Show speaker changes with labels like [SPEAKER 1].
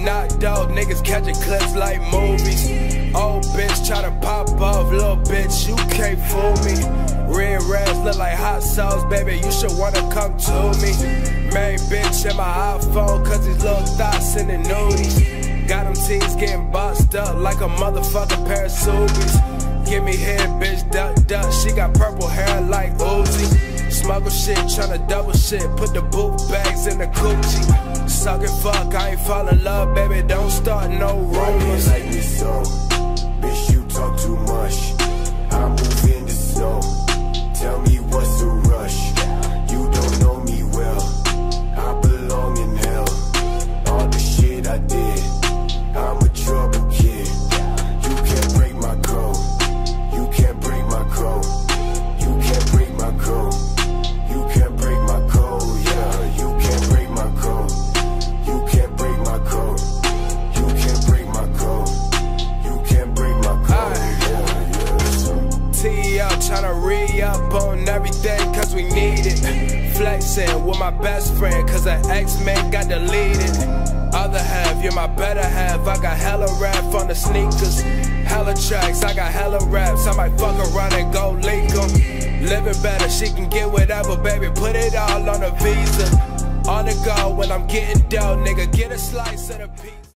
[SPEAKER 1] knocked out, niggas catching clips like movies. Old bitch try to pop off, little bitch, you can't fool me. Red rags look like hot sauce, baby, you should wanna come to me. Main bitch in my iPhone, cause these little thoughts in the nudies. Got them teens getting boxed up like a motherfucking pair of Subies. Give me head, bitch, duck, duck, she got purple hair like Uzi. Smuggle shit, tryna double shit, put the boot bags in the coochie. Suck and fuck, I ain't fall in love, baby, don't start no rumors.
[SPEAKER 2] Like me so, bitch, you talk too much. I move in the snow, tell me what's the rush. You don't know me well, I belong in hell. All the shit I did, I'm a trouble kid. You can't break my code, you can't break my code. You can't break my code, you can't break my code, yeah. You can't break my code, you can't break my code. You can't break my code, you can't break my code, yeah.
[SPEAKER 1] T.O. tryna re-up on everything cause we need it. Flexing with my best friend cause her ex-man got deleted. Other half, you're my better half. I got hella rap on the sneakers, hella tracks, I got hella raps. I might fuck around and go leak 'em. Living better, she can get whatever, baby, put it all on a visa. On the go when I'm getting dough, nigga, get a slice of the pizza.